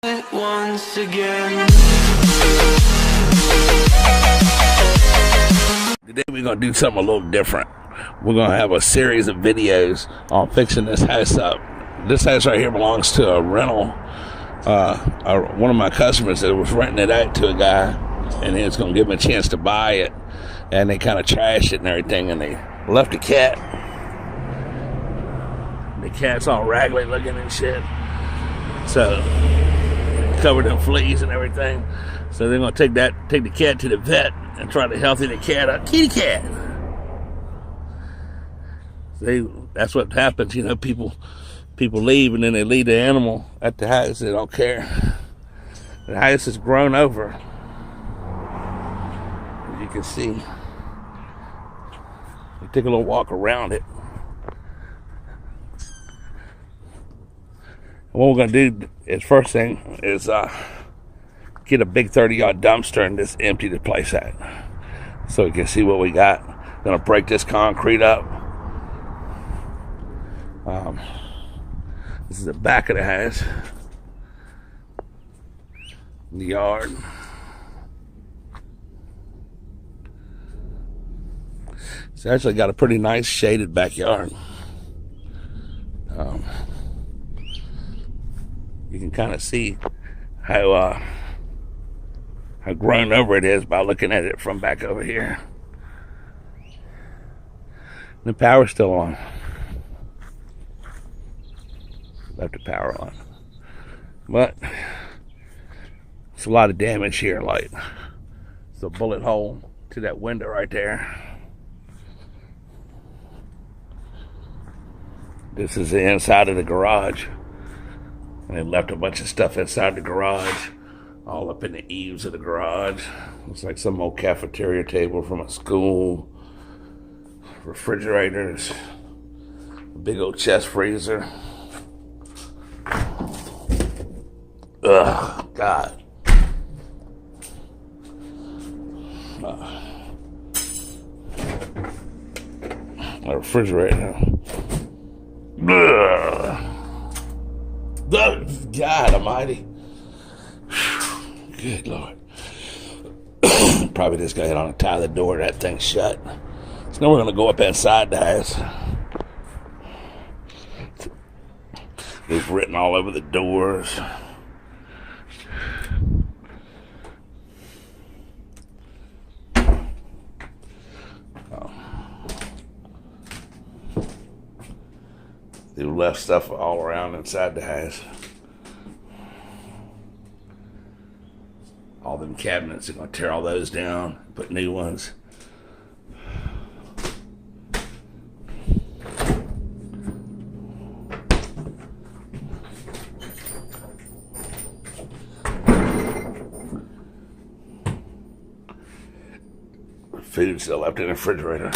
Once again. Today we're going to do something a little different. We're going to have a series of videos on fixing this house up. This house right here belongs to a rental. One of my customers that was renting it out to a guy, and he was going to give him a chance to buy it, and they kind of trashed it and everything, and they left the cat. The cat's all raggedy looking and shit. So covered in fleas and everything. So they're gonna take the cat to the vet and try to healthy the cat up. Kitty cat. That's what happens, you know. People leave and then they leave the animal at the house. They don't care. The house is grown over, as you can see. We take a little walk around it. What we're going to do is, first thing is get a big 30-yard dumpster and just empty the place out so we can see what we got. Going to break this concrete up. This is the back of the house. The yard. It's actually got a pretty nice shaded backyard. You can kind of see how grown over it is by looking at it from back over here. The power's still on. Left the power on. But it's a lot of damage here, like it's a bullet hole to that window right there. This is the inside of the garage. And they left a bunch of stuff inside the garage, all up in the eaves of the garage. Looks like some old cafeteria table from a school. Refrigerators. A big old chest freezer. Ugh, God. A refrigerator. Ugh. God almighty. Good Lord. Probably just go ahead and tie the door to that thing shut. So now we're going to go up inside the house. They've written all over the doors. They left stuff all around inside the house. All them cabinets, they're going to tear all those down, put new ones. Food still left in the refrigerator.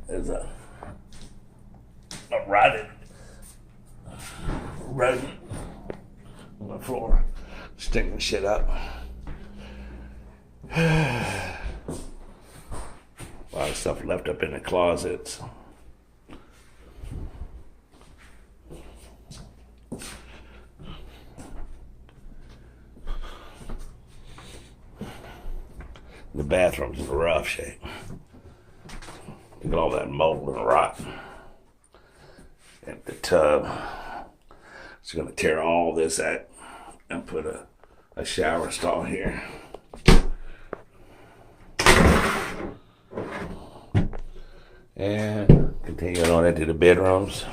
There's a rotted rodent on the floor, stinking shit up. A lot of stuff left up in the closets. The bathroom's in rough shape. Look at all that mold and rot. And the tub. It's going to tear all this out and put a shower stall here. And continue on into the bedrooms.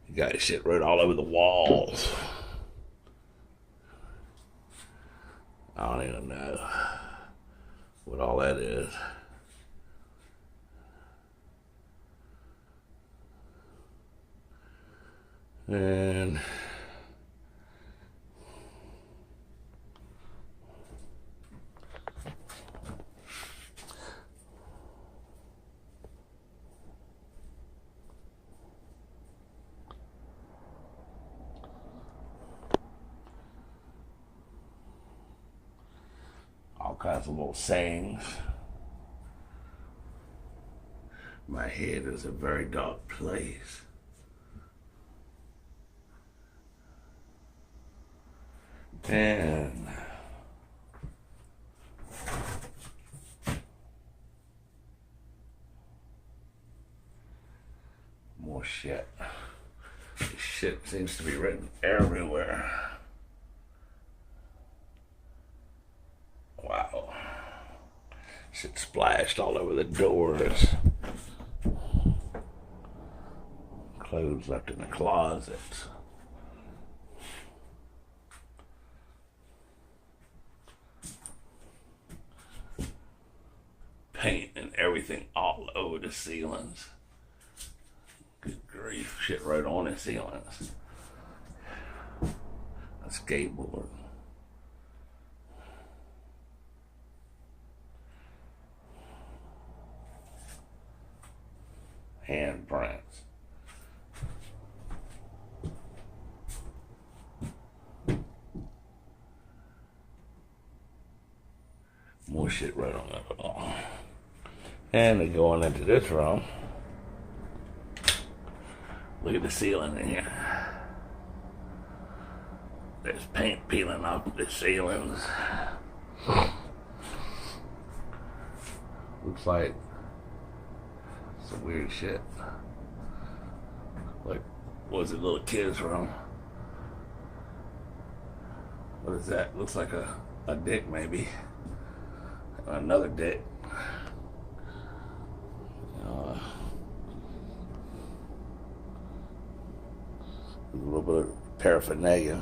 You got shit right all over the walls. I don't even know what all that is. And all kinds of little sayings. My head is a very dark place. And more shit. This shit seems to be written everywhere. Wow. Shit splashed all over the doors. Clothes left in the closets. Paint and everything all over the ceilings. Good grief, shit right on the ceilings. A skateboard. Handprints. More shit right on that wall. And then going into this room. Look at the ceiling in here. There's paint peeling off the ceilings. Looks like some weird shit. Like, was it little kids' room? What is that? Looks like a dick, maybe. Another dick. A little bit of paraphernalia.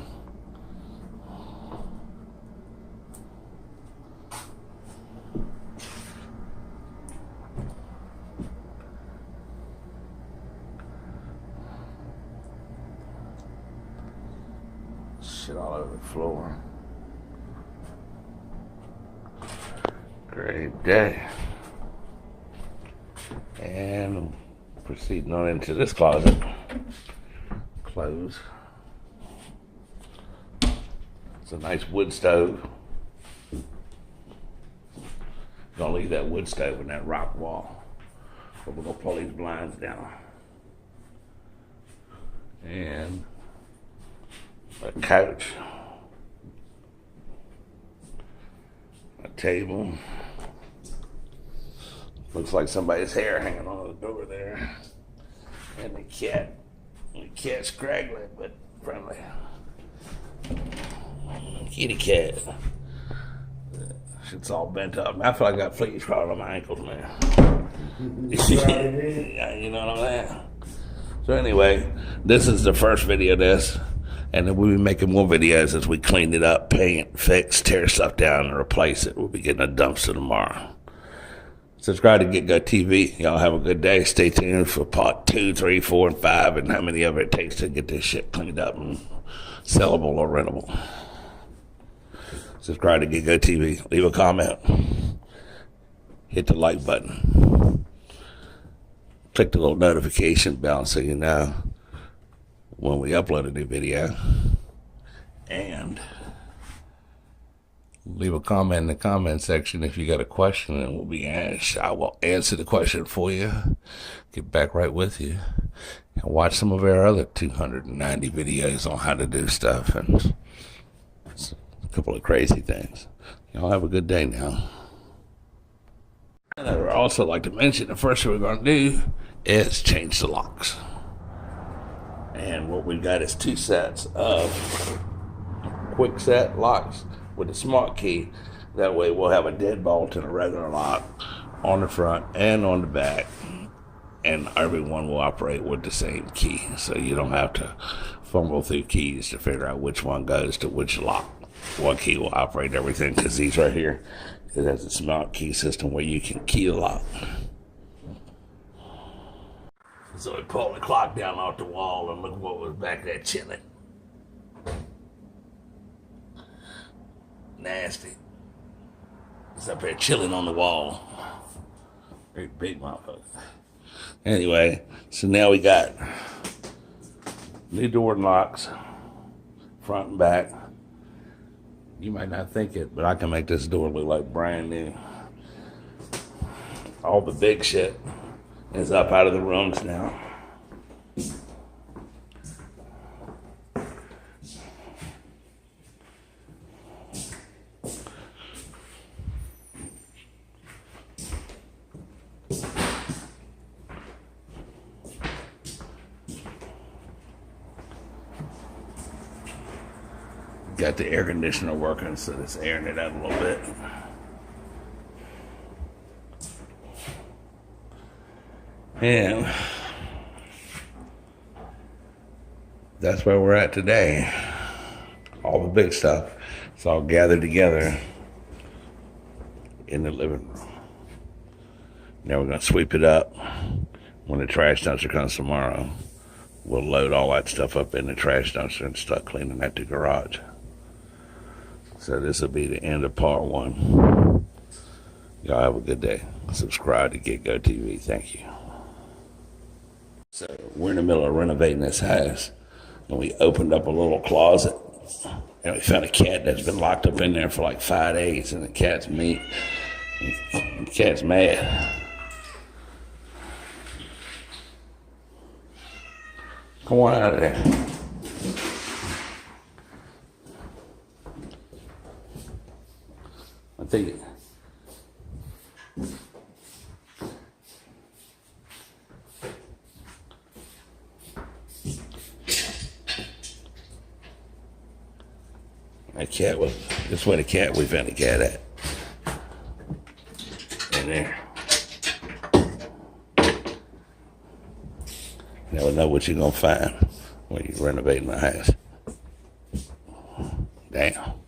Shit all over the floor. Great day. And proceeding on into this closet. Clothes. It's a nice wood stove. Gonna leave that wood stove in that rock wall. But we're gonna pull these blinds down. And a couch. A table. Looks like somebody's hair hanging on the door there. And the cat. The cat's scraggly but friendly. Kitty cat. Shit's all bent up. I feel like I got fleas crawling on my ankles, man. Yeah, you know what I'm saying? So anyway, this is the first video of this. And then we'll be making more videos as we clean it up, paint, fix, tear stuff down, and replace it. We'll be getting a dumpster tomorrow. Subscribe to Get Go TV. Y'all have a good day. Stay tuned for part 2, 3, 4, and 5, and how many of it takes to get this shit cleaned up and sellable or rentable. Subscribe to Get Go TV. Leave a comment. Hit the like button. Click the little notification bell so you know when we upload a new video. And leave a comment in the comment section if you got a question and will be asked. I will answer the question for you, get back right with you, and watch some of our other 290 videos on how to do stuff and a couple of crazy things. Y'all have a good day now. And I would also like to mention the first thing we're going to do is change the locks. And what we've got is 2 sets of quick set locks with a smart key. That way we'll have a deadbolt and a regular lock on the front and on the back, and everyone will operate with the same key, so you don't have to fumble through keys to figure out which one goes to which lock. One key will operate everything, because these right here, it has a smart key system where you can key the lock. So we pulled the clock down off the wall and look what was back there chilling. Nasty. It's up there chilling on the wall. Very big motherfucker. Anyway, so now we got new door locks, front and back. You might not think it, but I can make this door look like brand new. All the big shit is up out of the rooms now. Got the air conditioner working, so it's airing it out a little bit. And that's where we're at today. All the big stuff. It's all gathered together in the living room. Now we're going to sweep it up. When the trash dumpster comes tomorrow, we'll load all that stuff up in the trash dumpster and start cleaning out the garage. So this will be the end of part 1. Y'all have a good day. Subscribe to Get Go TV. Thank you. So we're in the middle of renovating this house, and we opened up a little closet, and we found a cat that's been locked up in there for like 5 days, and the cat's meat. The cat's mad. Come on out of there. I think it. That cat was, this way the cat, we found the cat at. In there. Never know what you're gonna find when you're renovating the house. Damn.